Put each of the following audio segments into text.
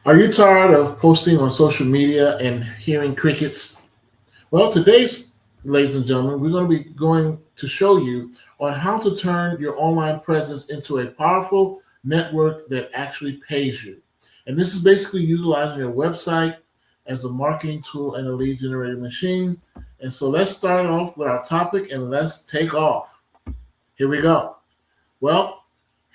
Are you tired of posting on social media and hearing crickets? Well, today's, ladies and gentlemen, we're going to be going to show you on how to turn your online presence into a powerful network that actually pays you. And this is basically utilizing your website as a marketing tool and a lead generating machine. And so let's start off with our topic and let's take off. Here we go. Well,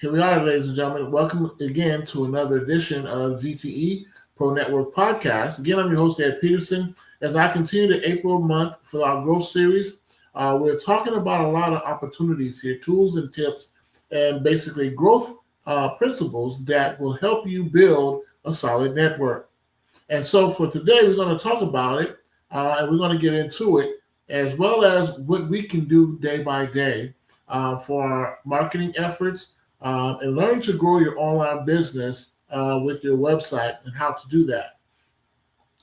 here we are, ladies and gentlemen. Welcome again to another edition of G.T.E Pro Network Podcast. Again, I'm your host, Ed Peterson. As I continue the April month for our growth series, we're talking about a lot of opportunities here, tools and tips, and basically growth principles that will help you build a solid network. And so for today, we're going to talk about it, and we're going to get into it, as well as what we can do day by day for our marketing efforts and learn to grow your online business with your website and how to do that.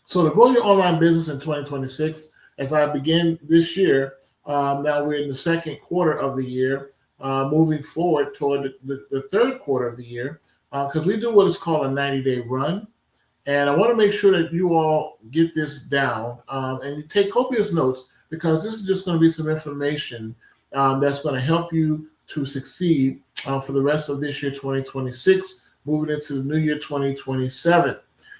So to grow your online business in 2026, as I begin this year, now we're in the second quarter of the year, moving forward toward the third quarter of the year, because we do what is called a 90-day run. And I want to make sure that you all get this down and you take copious notes, because this is just going to be some information that's going to help you to succeed for the rest of this year, 2026, moving into the new year, 2027.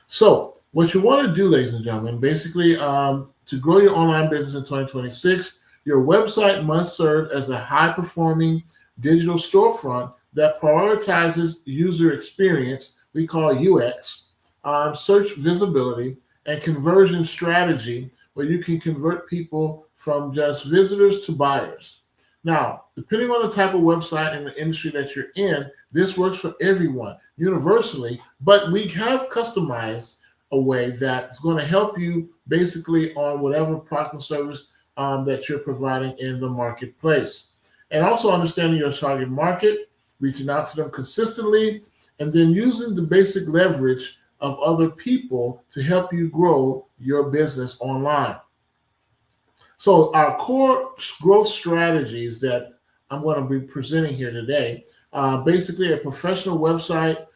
So what you want to do, ladies and gentlemen, basically to grow your online business in 2026, your website must serve as a high-performing digital storefront that prioritizes user experience, we call UX, search visibility, and conversion strategy, where you can convert people from just visitors to buyers. Now, depending on the type of website and the industry that you're in, this works for everyone universally, but we have customized a way that's going to help you basically on whatever product and service that you're providing in the marketplace. And also understanding your target market, reaching out to them consistently, and then using the basic leverage of other people to help you grow your business online. So our core growth strategies that I'm going to be presenting here today, basically a professional website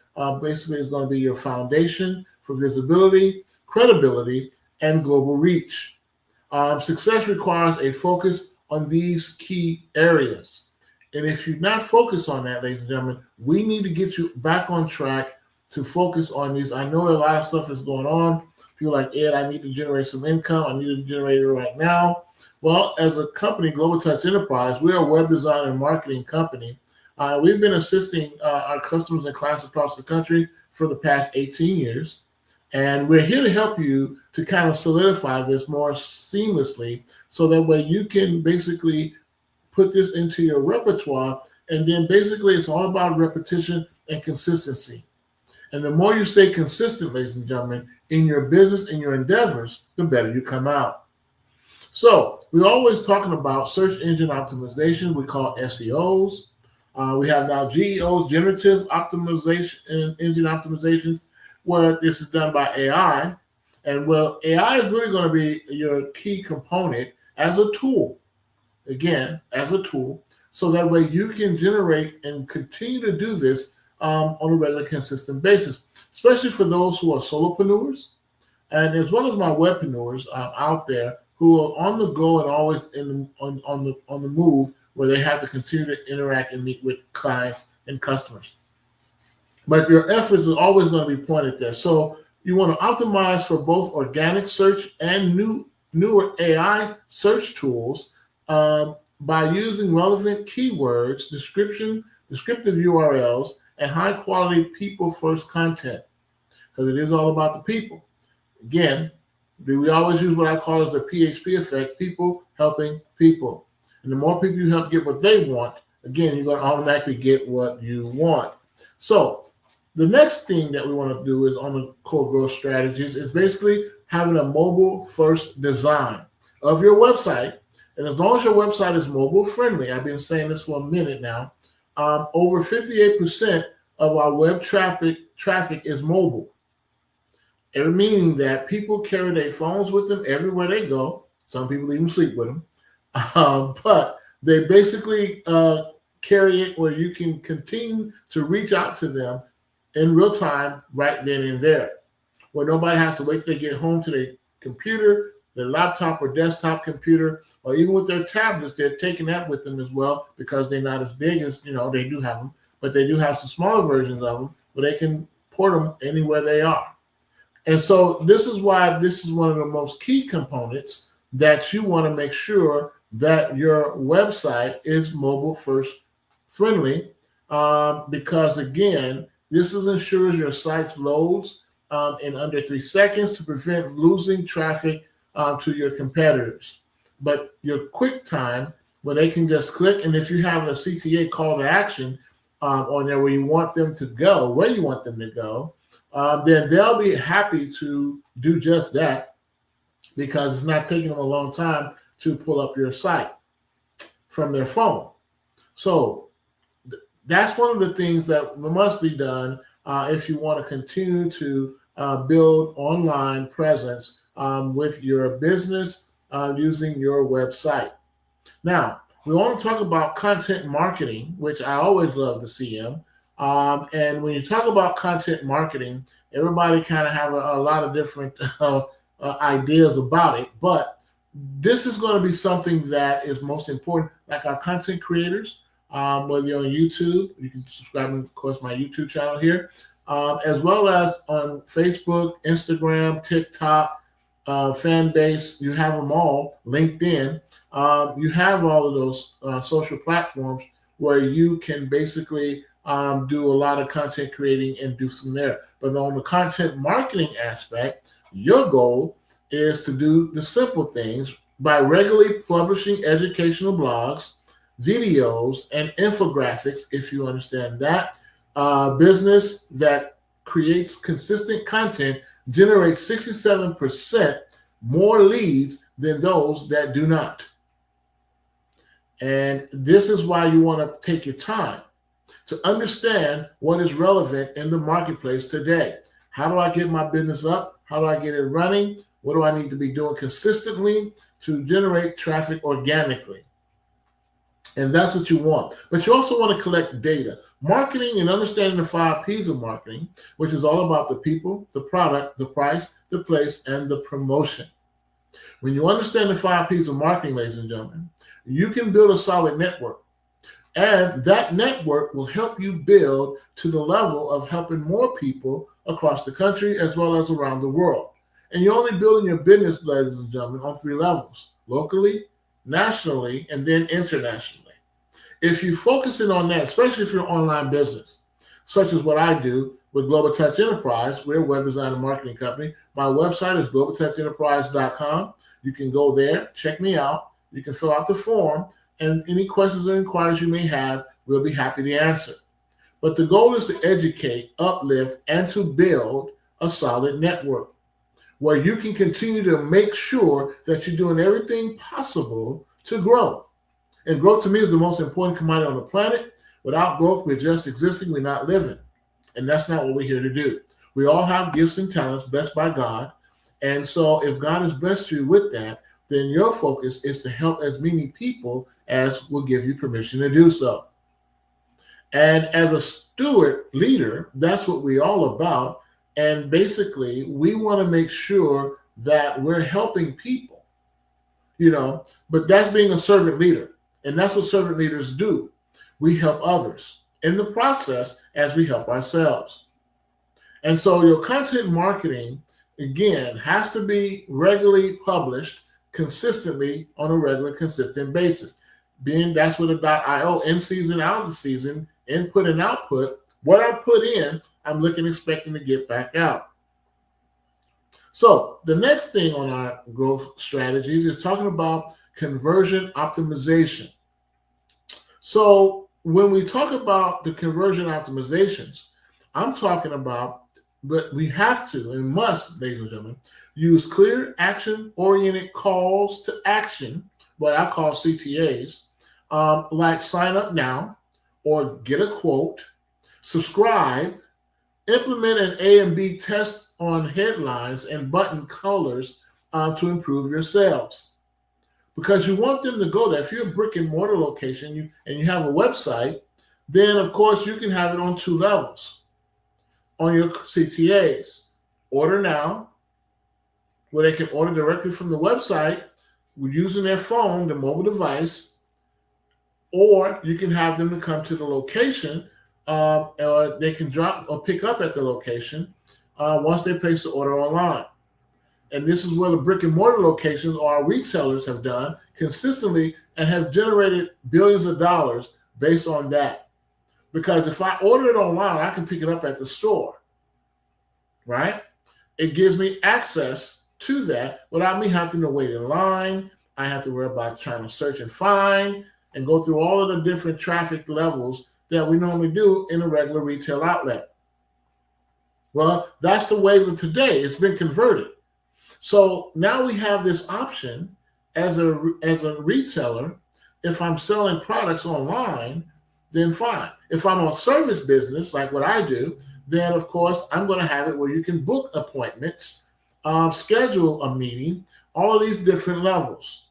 basically is going to be your foundation for visibility, credibility, and global reach. Success requires a focus on these key areas. And if you're not focused on that, ladies and gentlemen, we need to get you back on track to focus on these. I know a lot of stuff is going on. People like, Ed, I need to generate some income. I need to generate it right now. Well, as a company, Global Touch Enterprise, we're a web design and marketing company. We've been assisting our customers and clients across the country for the past 18 years. And we're here to help you to kind of solidify this more seamlessly, so that way you can basically put this into your repertoire. And then basically it's all about repetition and consistency. And the more you stay consistent, ladies and gentlemen, in your business and your endeavors, the better you come out. So we're always talking about search engine optimization. We call SEOs. We have now GEOs, generative optimization and engine optimizations, where this is done by AI. And well, AI is really going to be your key component as a tool. Again, as a tool, so that way you can generate and continue to do this on a regular, consistent basis, especially for those who are solopreneurs, and as well as my webpreneurs out there who are on the go and always on the move, where they have to continue to interact and meet with clients and customers. But your efforts are always going to be pointed there. So you want to optimize for both organic search and newer AI search tools by using relevant keywords, descriptive URLs, and high quality people first content, because it is all about the people. Again, we always use what I call as the PHP effect, people helping people. And the more people you help get what they want, again, you're going to automatically get what you want. So the next thing that we want to do is on the core growth strategies is basically having a mobile first design of your website. And as long as your website is mobile friendly, I've been saying this for a minute now, over 58% of our web traffic is mobile. Meaning that people carry their phones with them everywhere they go. Some people even sleep with them. But they basically carry it where you can continue to reach out to them in real time right then and there. where nobody has to wait till they get home to their computer, their laptop or desktop computer, or even with their tablets. They're taking that with them as well because they're not as big as, they do have them, but they do have some smaller versions of them where they can port them anywhere they are. And so this is why this is one of the most key components that you want to make sure that your website is mobile first friendly, because again, this ensures your site loads in under 3 seconds to prevent losing traffic to your competitors. But your quick time, where they can just click, and if you have a CTA call to action on there where you want them to go, then they'll be happy to do just that, because it's not taking them a long time to pull up your site from their phone. So that's one of the things that must be done if you want to continue to build online presence with your business using your website. Now, we want to talk about content marketing, which I always love to see them. And when you talk about content marketing, everybody kind of have a lot of different ideas about it. But this is going to be something that is most important, like our content creators, whether you're on YouTube, you can subscribe to, of course, my YouTube channel here, as well as on Facebook, Instagram, TikTok, fan base. You have them all, LinkedIn. You have all of those social platforms where you can basically do a lot of content creating and do some there. But on the content marketing aspect, your goal is to do the simple things by regularly publishing educational blogs, videos, and infographics, if you understand that. Business that creates consistent content generates 67% more leads than those that do not. And this is why you want to take your time to understand what is relevant in the marketplace today. How do I get my business up? How do I get it running? What do I need to be doing consistently to generate traffic organically? And that's what you want. But you also want to collect data. Marketing and understanding the 5 P's of marketing, which is all about the people, the product, the price, the place, and the promotion. When you understand the 5 P's of marketing, ladies and gentlemen, you can build a solid network. And that network will help you build to the level of helping more people across the country as well as around the world. And you're only building your business, ladies and gentlemen, on 3 levels: locally, nationally, and then internationally. If you focus in on that, especially if you're an online business, such as what I do with Global Touch Enterprise, we're a web design and marketing company. My website is globaltouchenterprise.com. You can go there, check me out. You can fill out the form, and any questions or inquiries you may have, we'll be happy to answer. But the goal is to educate, uplift, and to build a solid network where you can continue to make sure that you're doing everything possible to grow. And growth to me is the most important commodity on the planet. Without growth, we're just existing, we're not living. And that's not what we're here to do. We all have gifts and talents blessed by God. And so if God has blessed you with that, then your focus is to help as many people as will give you permission to do so. And as a steward leader, that's what we're all about. And basically, we want to make sure that we're helping people, but that's being a servant leader. And that's what servant leaders do. We help others in the process as we help ourselves. And so your content marketing, again, has to be regularly published consistently on a regular, consistent basis. Being that's what the .io, in season, out of season, input and output. What I put in, I'm looking, expecting to get back out. So the next thing on our growth strategies is talking about conversion optimization. So when we talk about the conversion optimizations, I'm talking about, but we have to and must, ladies and gentlemen, use clear action-oriented calls to action, what I call CTAs, like sign up now or get a quote, subscribe, implement an A and B test on headlines and button colors to improve your sales. Because you want them to go there. If you're a brick and mortar location and you have a website, then of course you can have it on 2 levels on your CTAs. order now, where they can order directly from the website using their phone, the mobile device, or you can have them to come to the location, or they can drop or pick up at the location once they place the order online. And this is where the brick and mortar locations or our retailers have done consistently and have generated billions of dollars based on that. Because if I order it online, I can pick it up at the store, right? It gives me access to that without me having to wait in line. I have to worry about trying to search and find and go through all of the different traffic levels that we normally do in a regular retail outlet. Well, that's the way of today. It's been converted. So now we have this option as a retailer. If I'm selling products online, then fine. If I'm a service business, like what I do, then of course I'm going to have it where you can book appointments, schedule a meeting, all of these different levels.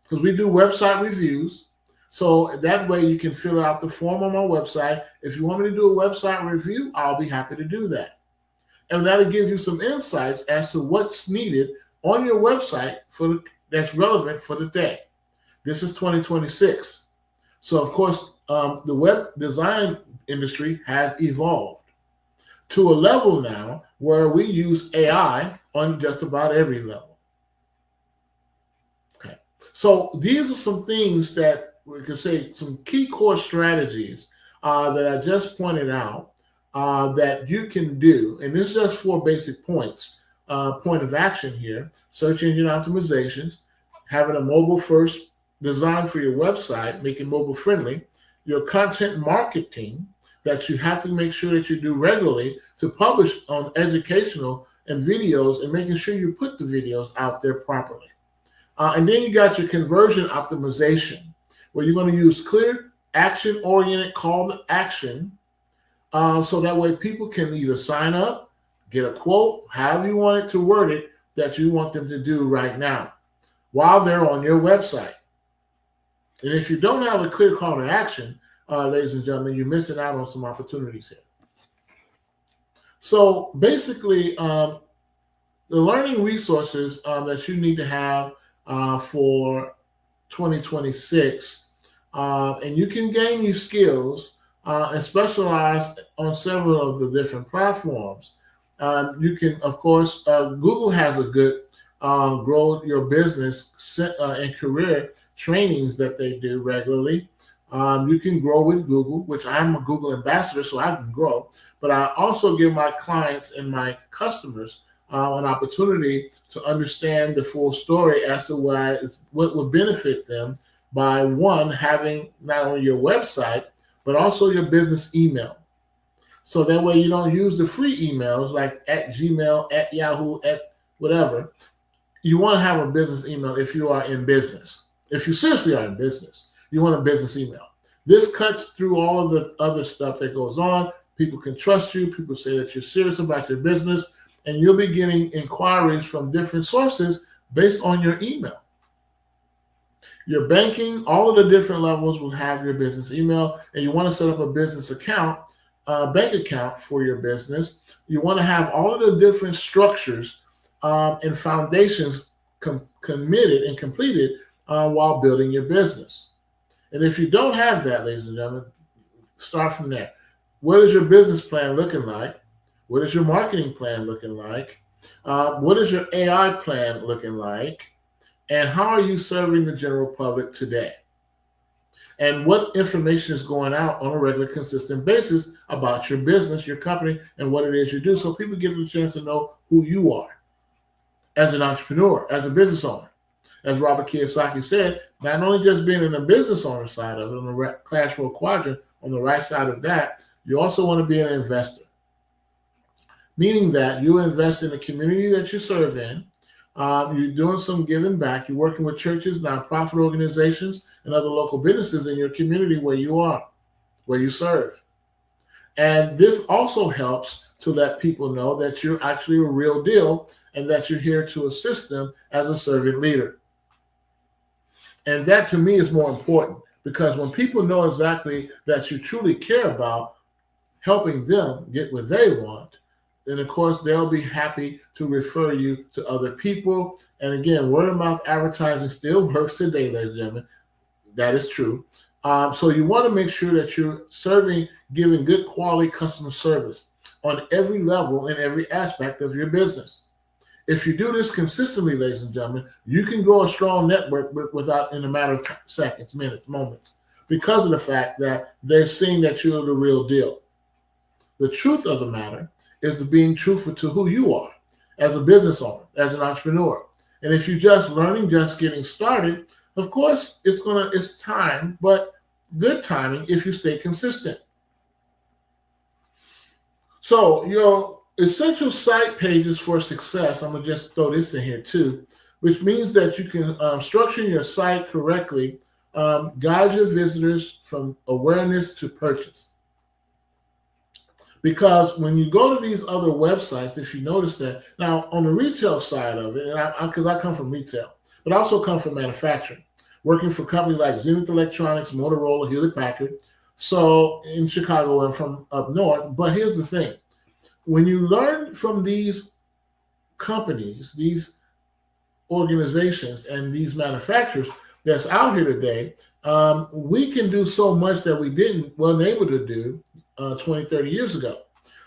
Because we do website reviews. So that way you can fill out the form on my website. If you want me to do a website review, I'll be happy to do that. And that'll give you some insights as to what's needed on your website that's relevant for the day. This is 2026. So, of course, the web design industry has evolved to a level now where we use AI on just about every level. Okay. So these are some things that we can say, some key core strategies that I just pointed out that you can do. And this is just 4 basic points. Point of action here: search engine optimizations, having a mobile first design for your website, make it mobile friendly, your content marketing that you have to make sure that you do regularly to publish on educational and videos, and making sure you put the videos out there properly. And then you got your conversion optimization, where you're going to use clear action-oriented call to action, so that way people can either sign up, get a quote, however you want it to word it, that you want them to do right now while they're on your website. And if you don't have a clear call to action, ladies and gentlemen, you're missing out on some opportunities here. So basically, the learning resources that you need to have for 2026, and you can gain these skills and specialize on several of the different platforms. You can, of course, Google has a good grow your business and career trainings that they do regularly. You can grow with Google, which I'm a Google ambassador, so I can grow. But I also give my clients and my customers an opportunity to understand the full story as to what would benefit them by, one, having not only your website, but also your business email. So that way you don't use the free emails like at Gmail, at Yahoo, at whatever. You want to have a business email if you are in business. If you seriously are in business, you want a business email. This cuts through all of the other stuff that goes on. People can trust you. People say that you're serious about your business, and you'll be getting inquiries from different sources based on your email. Your banking, all of the different levels will have your business email, and you want to set up a business account, bank account for your business. You want to have all of the different structures and foundations committed and completed while building your business. And if you don't have that, ladies and gentlemen, start from there. What is your business plan looking like? What is your marketing plan looking like? What is your AI plan looking like? And how are you serving the general public today? And what information is going out on a regular, consistent basis about your business, your company, and what it is you do, so people get a chance to know who you are as an entrepreneur, as a business owner. As Robert Kiyosaki said, not only just being in the business owner side of it, on the cash flow quadrant, on the right side of that, you also want to be an investor. Meaning that you invest in the community that you serve in. You're doing some giving back. You're working with churches, nonprofit organizations, and other local businesses in your community where you are, where you serve. And this also helps to let people know that you're actually a real deal and that you're here to assist them as a servant leader. And that, to me, is more important, because when people know exactly that you truly care about helping them get what they want, And of course, they'll be happy to refer you to other people. And again, word of mouth advertising still works today, ladies and gentlemen. That is true. So you want to make sure that you're giving good quality customer service on every level and every aspect of your business. If you do this consistently, ladies and gentlemen, you can grow a strong network without in a matter of seconds, minutes, moments, because of the fact that they're seeing that you're the real deal. The truth of the matter is being truthful to who you are as a business owner, as an entrepreneur. And if you're just learning, just getting started, of course, it's time, but good timing if you stay consistent. So your essential site pages for success, I'm going to just throw this in here too, which means that you can structure your site correctly, guide your visitors from awareness to purchase. Because when you go to these other websites, if you notice that, now on the retail side of it, and because I come from retail, but I also come from manufacturing, working for companies like Zenith Electronics, Motorola, Hewlett Packard, so in Chicago and from up north. But here's the thing. When you learn from these companies, these organizations, and these manufacturers that's out here today, we can do so much that we wasn't able to do 20, 30 years ago.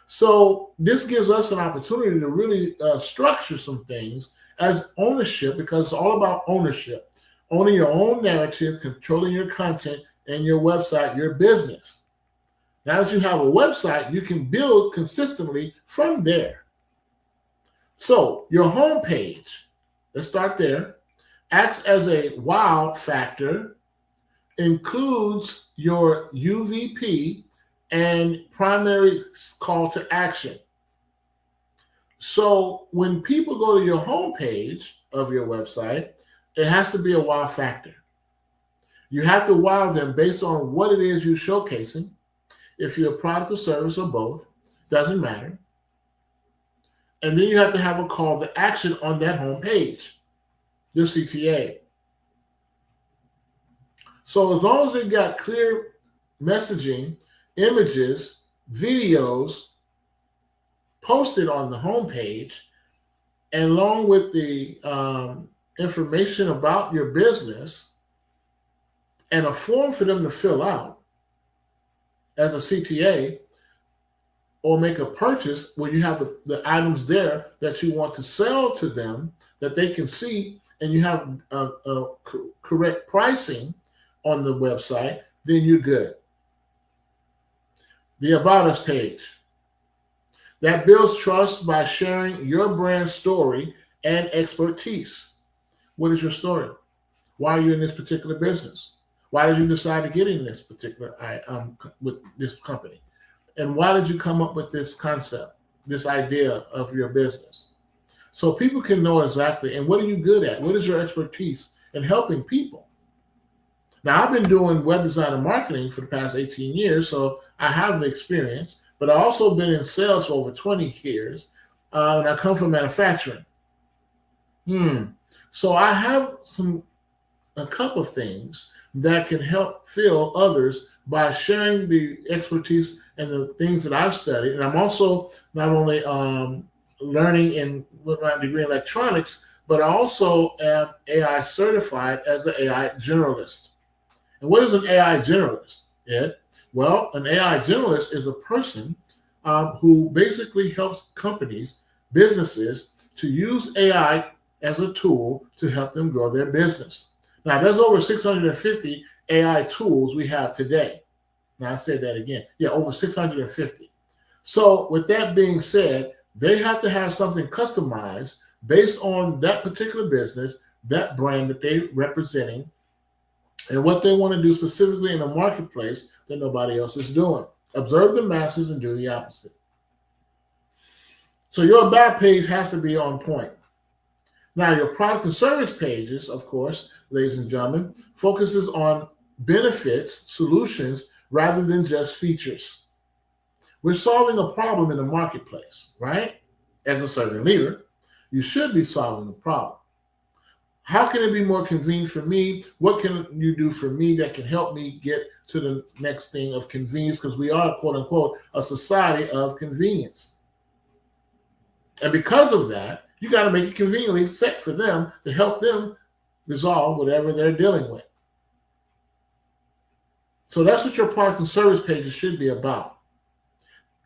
So this gives us an opportunity to really structure some things as ownership, because it's all about ownership, owning your own narrative, controlling your content and your website, your business. Now that you have a website, you can build consistently from there. So your homepage, let's start there, acts as a wow factor, includes your UVP and primary call to action. So when people go to your homepage of your website, it has to be a wow factor. You have to wow them based on what it is you're showcasing. If you're a product or service or both, doesn't matter. And then you have to have a call to action on that homepage, your CTA. So as long as they've got clear messaging, images, videos posted on the homepage, and along with the information about your business and a form for them to fill out as a CTA or make a purchase where you have the items there that you want to sell to them that they can see, and you have a correct pricing on the website, then you're good. The About Us page. That builds trust by sharing your brand story and expertise. What is your story? Why are you in this particular business? Why did you decide to get in this particular with this company? And why did you come up with this concept, this idea of your business? So people can know exactly, and what are you good at? What is your expertise in helping people? Now, I've been doing web design and marketing for the past 18 years, so I have the experience, but I've also been in sales for over 20 years, and I come from manufacturing. So I have a couple of things that can help fill others by sharing the expertise and the things that I've studied. And I'm also not only learning with my degree in electronics, but I also am AI certified as an AI generalist. And what is an AI generalist, Ed? Well, an AI generalist is a person who basically helps companies, businesses, to use AI as a tool to help them grow their business. Now, there's over 650 AI tools we have today. Now, I said that again. Yeah, over 650. So with that being said, they have to have something customized based on that particular business, that brand that they're representing, and what they want to do specifically in the marketplace that nobody else is doing. Observe the masses and do the opposite. So your About page has to be on point. Now, your product and service pages, of course, ladies and gentlemen, focuses on benefits, solutions, rather than just features. We're solving a problem in the marketplace, right? As a servant leader, you should be solving a problem. How can it be more convenient for me? What can you do for me that can help me get to the next thing of convenience? Because we are, quote unquote, a society of convenience. And because of that, you got to make it conveniently set for them to help them resolve whatever they're dealing with. So that's what your product and service pages should be about.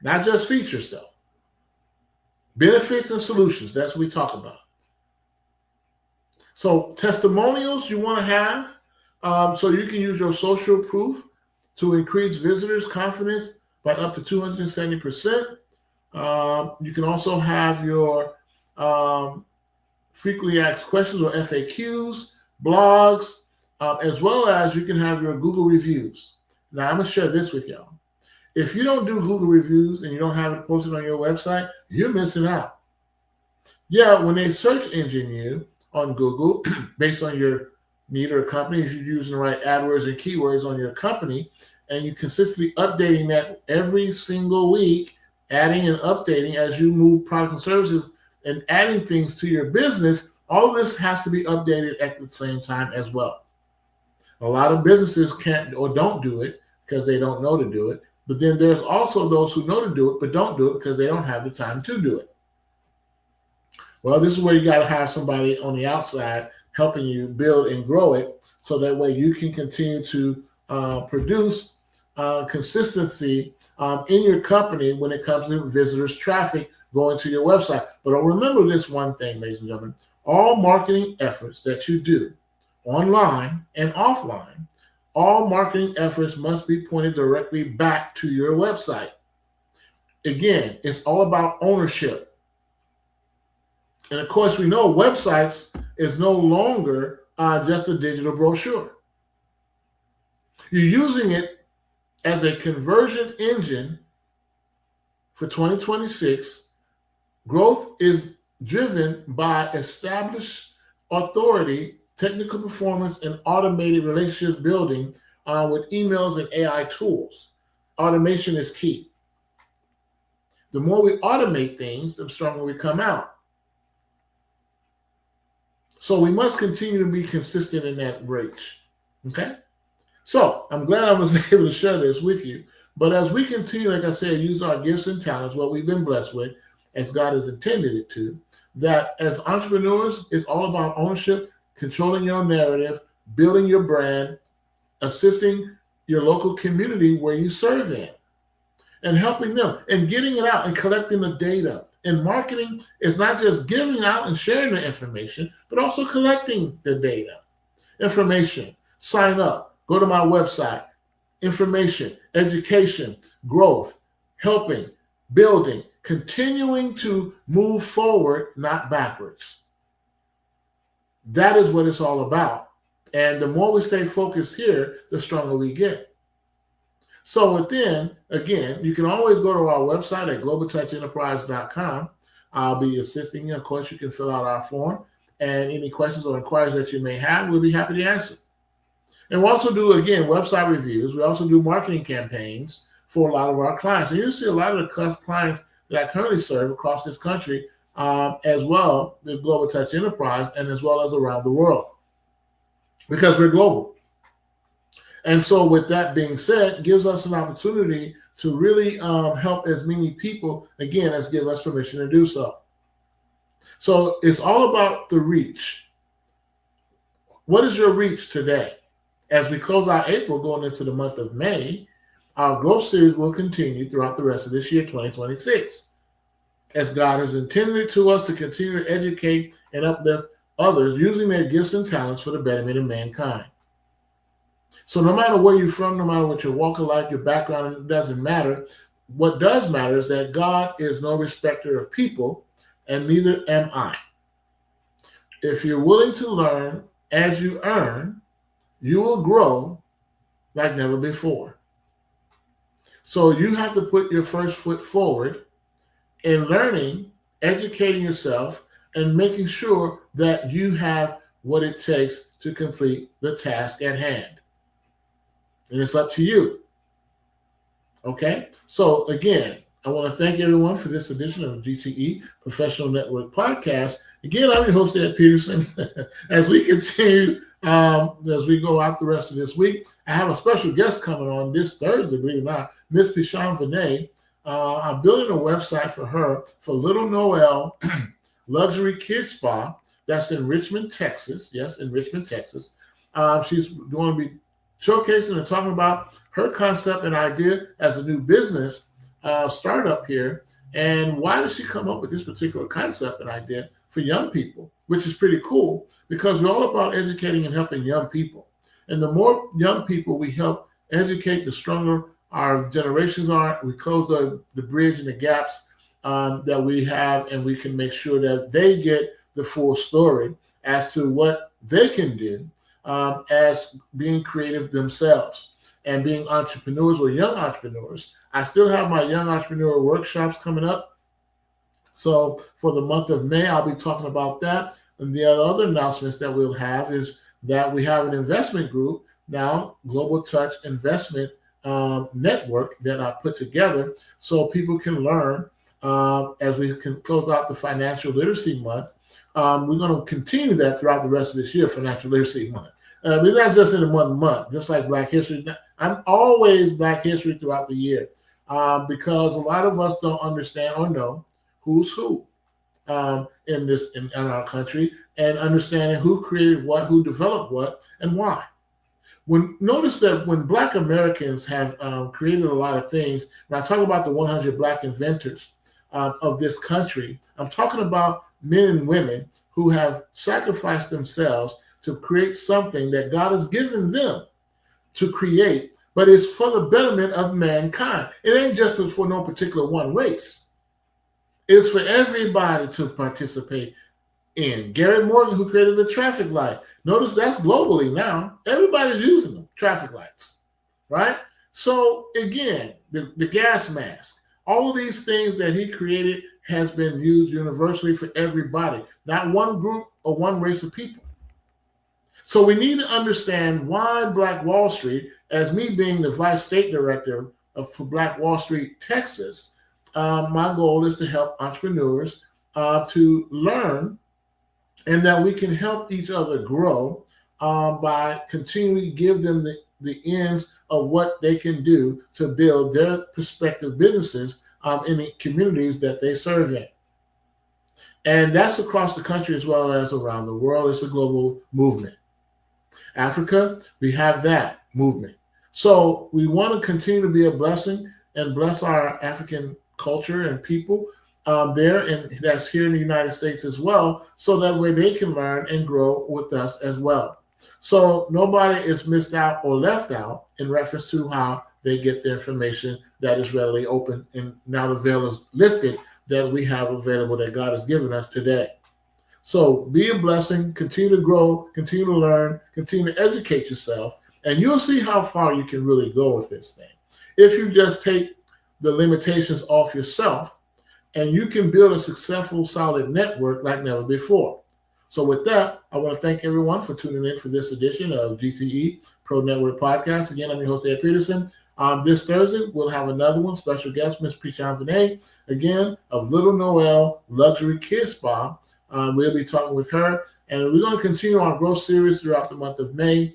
Not just features, though. Benefits and solutions, that's what we talk about. So testimonials you want to have, so you can use your social proof to increase visitors' confidence by up to 270%. You can also have your frequently asked questions or FAQs, blogs, as well as you can have your Google reviews. Now, I'm going to share this with y'all. If you don't do Google reviews and you don't have it posted on your website, you're missing out. Yeah, when they search engine you on Google, based on your need or company, if you're using the right AdWords and keywords on your company, and you consistently updating that every single week, adding and updating as you move products and services and adding things to your business, all of this has to be updated at the same time as well. A lot of businesses can't or don't do it because they don't know to do it. But then there's also those who know to do it but don't do it because they don't have the time to do it. Well, this is where you got to have somebody on the outside helping you build and grow it so that way you can continue to produce consistency in your company when it comes to visitors' traffic going to your website. But remember this one thing, ladies and gentlemen, all marketing efforts that you do online and offline, all marketing efforts must be pointed directly back to your website. Again, it's all about ownership. And of course, we know websites is no longer just a digital brochure. You're using it as a conversion engine for 2026. Growth is driven by established authority, technical performance, and automated relationship building with emails and AI tools. Automation is key. The more we automate things, the stronger we come out. So we must continue to be consistent in that reach. Okay? So I'm glad I was able to share this with you. But as we continue, like I said, use our gifts and talents, what we've been blessed with, as God has intended it to, that as entrepreneurs, it's all about ownership, controlling your narrative, building your brand, assisting your local community where you serve in, and helping them, and getting it out and collecting the data. And marketing is not just giving out and sharing the information, but also collecting the data. Information, sign up, go to my website, information, education, growth, helping, building, continuing to move forward, not backwards. That is what it's all about. And the more we stay focused here, the stronger we get. So within, again, you can always go to our website at globaltouchenterprise.com. I'll be assisting you. Of course, you can fill out our form, and any questions or inquiries that you may have, we'll be happy to answer. And we also do, again, website reviews. We also do marketing campaigns for a lot of our clients. And you see a lot of the clients that I currently serve across this country, as well, the Global Touch Enterprise, and as well as around the world, because we're global. And so with that being said, gives us an opportunity to really help as many people, again, as give us permission to do so. So it's all about the reach. What is your reach today? As we close out April, going into the month of May, our growth series will continue throughout the rest of this year, 2026, as God has intended to us to continue to educate and uplift others using their gifts and talents for the betterment of mankind. So no matter where you're from, no matter what your walk of life, your background, it doesn't matter. What does matter is that God is no respecter of people, and neither am I. If you're willing to learn as you earn, you will grow like never before. So you have to put your first foot forward in learning, educating yourself, and making sure that you have what it takes to complete the task at hand. And it's up to you. Okay? So again, I want to thank everyone for this edition of G.T.E Professional Network Podcast. Again, I'm your host, Ed Peterson. As we continue, as we go out the rest of this week, I have a special guest coming on this Thursday, believe it or not, Miss Pishan Vinay. I'm building a website for her for Little Noel Luxury Kids Spa. That's in Richmond, Texas. Yes, in Richmond, Texas. She's going to be showcasing and talking about her concept and idea as a new business startup here. And why did she come up with this particular concept and idea for young people, which is pretty cool because we're all about educating and helping young people. And the more young people we help educate, the stronger our generations are. We close the bridge and the gaps that we have, and we can make sure that they get the full story as to what they can do as being creative themselves and being entrepreneurs or young entrepreneurs. I still have my young entrepreneur workshops coming up. So for the month of May, I'll be talking about that. And the other announcements that we'll have is that we have an investment group now, Global Touch Investment Network, that I put together so people can learn as we can close out the Financial Literacy Month. We're going to continue that throughout the rest of this year, Financial Literacy Month. We're not just in the one month, just like Black History. I'm always Black History throughout the year because a lot of us don't understand or know who's who in our country, and understanding who created what, who developed what, and why. Notice that when Black Americans have created a lot of things, when I talk about the 100 Black inventors of this country, I'm talking about men and women who have sacrificed themselves to create something that God has given them to create, but it's for the betterment of mankind. It ain't just for no particular one race. It's for everybody to participate in. Garrett Morgan, who created the traffic light. Notice that's globally now. Everybody's using them, traffic lights, right? So again, the gas mask, all of these things that he created has been used universally for everybody, not one group or one race of people. So we need to understand why Black Wall Street, as me being the vice state director for Black Wall Street, Texas, my goal is to help entrepreneurs to learn, and that we can help each other grow by continuing to give them the ends of what they can do to build their prospective businesses in the communities that they serve in. And that's across the country as well as around the world. It's a global movement. Africa, we have that movement. So we want to continue to be a blessing and bless our African culture and people there, and that's here in the United States as well, so that way they can learn and grow with us as well. So nobody is missed out or left out in reference to how they get the information that is readily open, and now the veil is lifted that we have available that God has given us today. So be a blessing, continue to grow, continue to learn, continue to educate yourself, and you'll see how far you can really go with this thing. If you just take the limitations off yourself, and you can build a successful, solid network like never before. So with that, I want to thank everyone for tuning in for this edition of G.T.E Pro Network Podcast. Again, I'm your host, Ed Peterson. This Thursday, we'll have another one, special guest, Ms. Prishan Vinay, again, of Little Noel Luxury Kids Spa. We'll be talking with her, and we're going to continue our growth series throughout the month of May,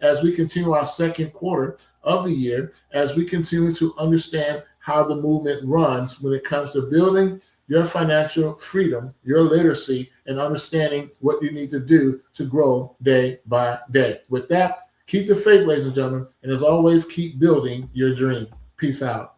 as we continue our second quarter of the year, as we continue to understand how the movement runs when it comes to building your financial freedom, your literacy, and understanding what you need to do to grow day by day. With that, keep the faith, ladies and gentlemen, and as always, keep building your dream. Peace out.